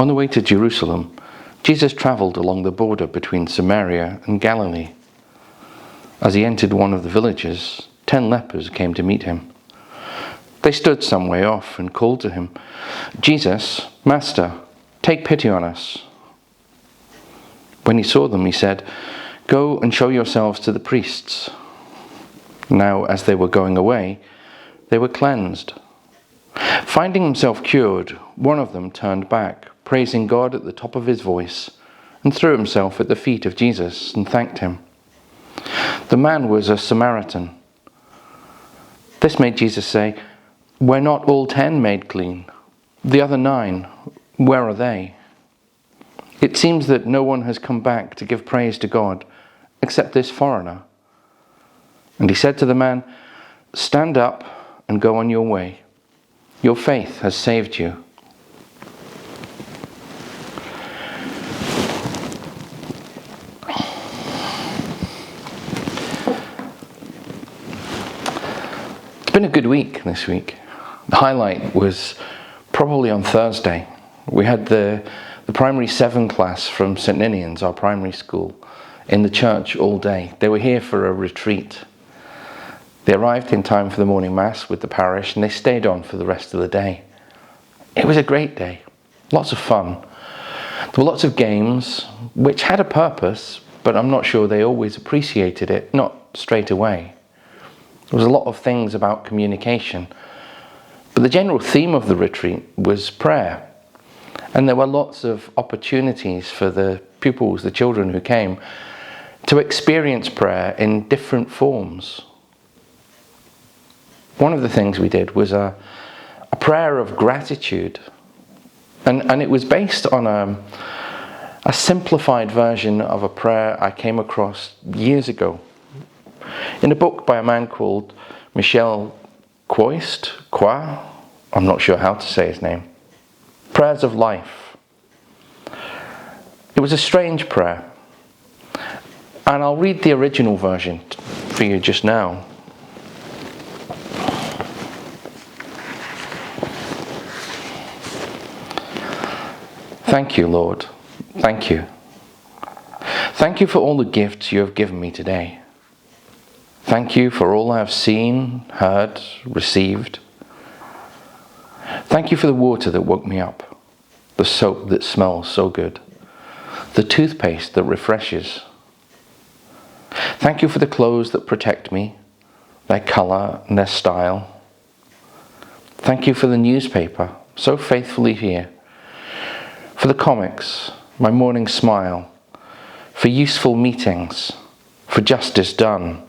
On the way to Jerusalem, Jesus travelled along the border between Samaria and Galilee. As he entered one of the villages, 10 lepers came to meet him. They stood some way off and called to him, "Jesus, Master, take pity on us." When he saw them, he said, "Go and show yourselves to the priests." Now, as they were going away, they were cleansed. Finding himself cured, one of them turned back, praising God at the top of his voice, and threw himself at the feet of Jesus and thanked him. The man was a Samaritan. This made Jesus say, "Were not all 10 made clean? The other 9, where are they? It seems that no one has come back to give praise to God, except this foreigner." And he said to the man, "Stand up and go on your way. Your faith has saved you." It's been a good week this week. The highlight was probably on Thursday. We had the primary 7 class from St Ninian's, our primary school, in the church all day. They were here for a retreat. They arrived in time for the morning mass with the parish, and they stayed on for the rest of the day. It was a great day, lots of fun. There were lots of games, which had a purpose, but I'm not sure they always appreciated it, not straight away. There was a lot of things about communication, but the general theme of the retreat was prayer. And there were lots of opportunities for the pupils, the children who came, to experience prayer in different forms. One of the things we did was a prayer of gratitude. And it was based on a simplified version of a prayer I came across years ago in a book by a man called St Quivox, I'm not sure how to say his name. Prayers of Life. It was a strange prayer. And I'll read the original version for you just now. Thank you, Lord. Thank you. Thank you for all the gifts you have given me today. Thank you for all I have seen, heard, received. Thank you for the water that woke me up, the soap that smells so good, the toothpaste that refreshes. Thank you for the clothes that protect me, their colour and their style. Thank you for the newspaper, so faithfully here, for the comics, my morning smile, for useful meetings, for justice done,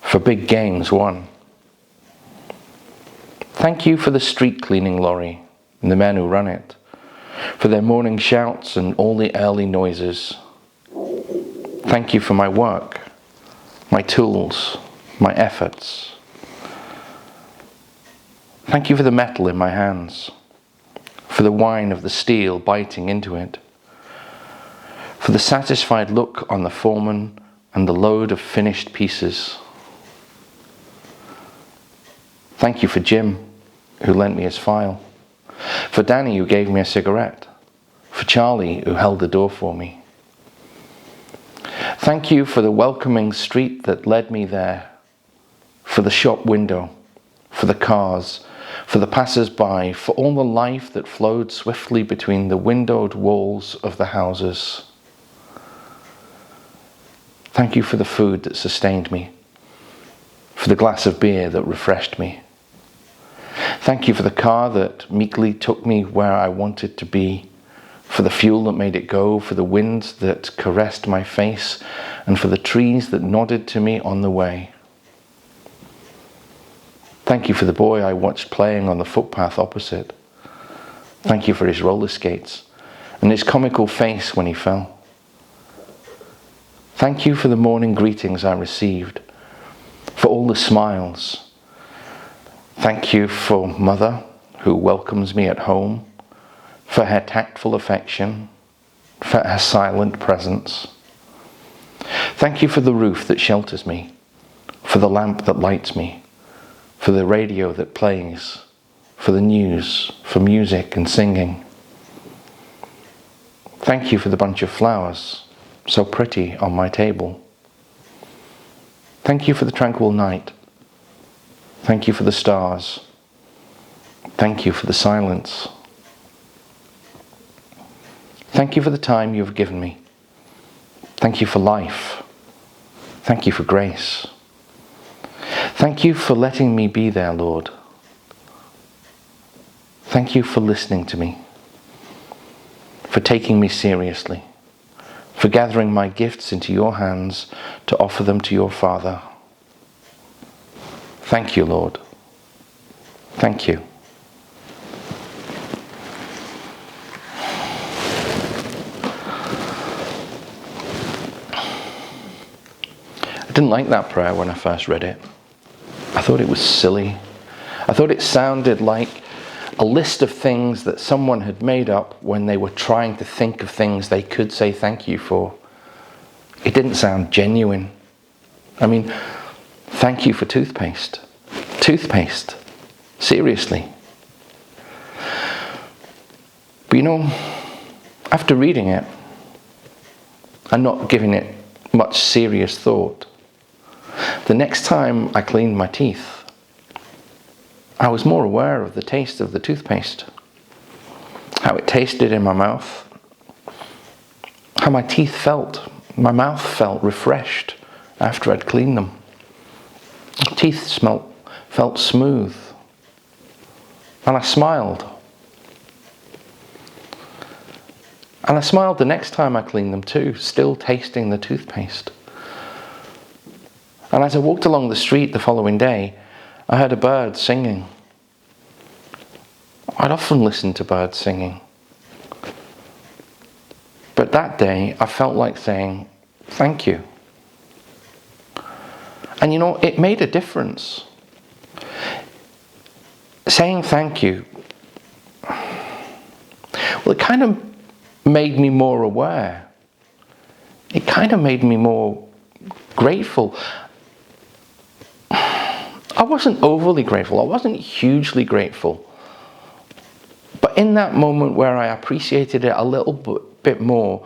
for big games won. Thank you for the street cleaning lorry and the men who run it, for their morning shouts and all the early noises. Thank you for my work, my tools, my efforts. Thank you for the metal in my hands, for the whine of the steel biting into it, for the satisfied look on the foreman and the load of finished pieces. Thank you for Jim, who lent me his file, for Danny, who gave me a cigarette, for Charlie, who held the door for me. Thank you for the welcoming street that led me there, for the shop window, for the cars, for the passers-by, for all the life that flowed swiftly between the windowed walls of the houses. Thank you for the food that sustained me, for the glass of beer that refreshed me. Thank you for the car that meekly took me where I wanted to be, for the fuel that made it go, for the winds that caressed my face, and for the trees that nodded to me on the way. Thank you for the boy I watched playing on the footpath opposite. Thank you for his roller skates and his comical face when he fell. Thank you for the morning greetings I received, for all the smiles. Thank you for Mother, who welcomes me at home, for her tactful affection, for her silent presence. Thank you for the roof that shelters me, for the lamp that lights me, for the radio that plays, for the news, for music and singing. Thank you for the bunch of flowers, so pretty, on my table. Thank you for the tranquil night. Thank you for the stars. Thank you for the silence. Thank you for the time you have given me. Thank you for life. Thank you for grace. Thank you for letting me be there, Lord. Thank you for listening to me, for taking me seriously, for gathering my gifts into your hands to offer them to your Father. Thank you, Lord. Thank you. I didn't like that prayer when I first read it. I thought it was silly. I thought it sounded like a list of things that someone had made up when they were trying to think of things they could say thank you for. It didn't sound genuine. I mean, thank you for toothpaste. Toothpaste. Seriously. But you know, after reading it and not giving it much serious thought, the next time I cleaned my teeth, I was more aware of the taste of the toothpaste, how it tasted in my mouth, how my teeth felt. My mouth felt refreshed after I'd cleaned them. Teeth felt smooth, and I smiled. And I smiled the next time I cleaned them too, still tasting the toothpaste. And as I walked along the street the following day, I heard a bird singing. I'd often listen to birds singing. But that day, I felt like saying, thank you. And you know, it made a difference. Saying thank you, well, it kind of made me more aware. It kind of made me more grateful. I wasn't overly grateful. I wasn't hugely grateful. But in that moment where I appreciated it a little bit more,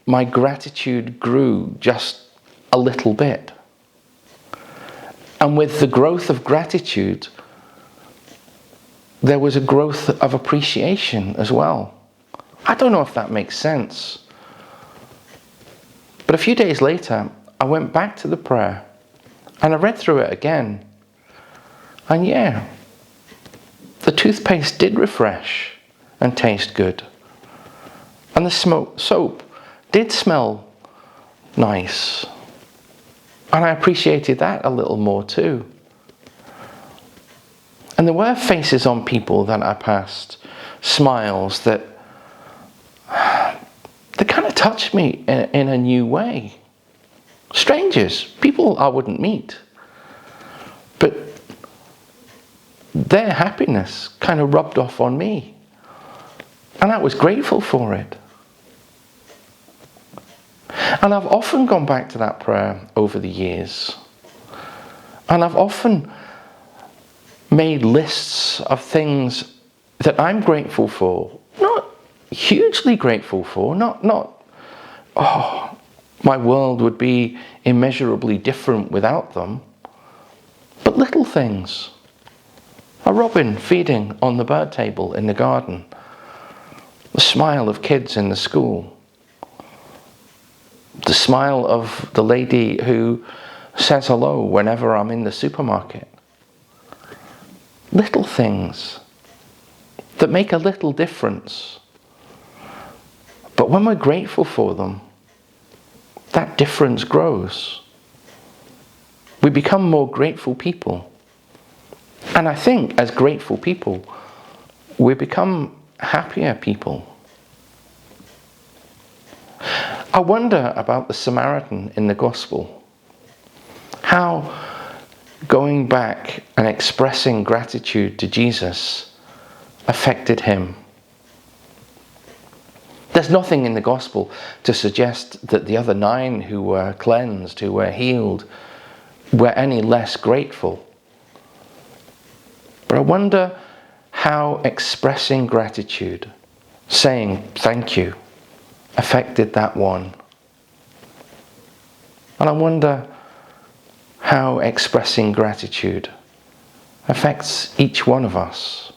my gratitude grew just a little bit. And with the growth of gratitude, there was a growth of appreciation as well. I don't know if that makes sense. But a few days later, I went back to the prayer and I read through it again. And yeah, the toothpaste did refresh and taste good. And the soap did smell nice. And I appreciated that a little more too. And there were faces on people that I passed, smiles that kind of touched me in a new way. Strangers, people I wouldn't meet. But their happiness kind of rubbed off on me. And I was grateful for it. And I've often gone back to that prayer over the years. And I've often made lists of things that I'm grateful for. Not hugely grateful for. Not, my world would be immeasurably different without them. But little things. A robin feeding on the bird table in the garden. The smile of kids in the school. The smile of the lady who says hello whenever I'm in the supermarket. Little things that make a little difference. But when we're grateful for them, that difference grows. We become more grateful people. And I think as grateful people, we become happier people. I wonder about the Samaritan in the Gospel. How going back and expressing gratitude to Jesus affected him. There's nothing in the Gospel to suggest that the other 9 who were cleansed, who were healed, were any less grateful. But I wonder how expressing gratitude, saying thank you, affected that one. And I wonder how expressing gratitude affects each one of us.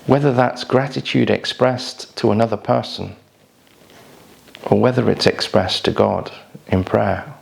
Whether that's gratitude expressed to another person, or whether it's expressed to God in prayer.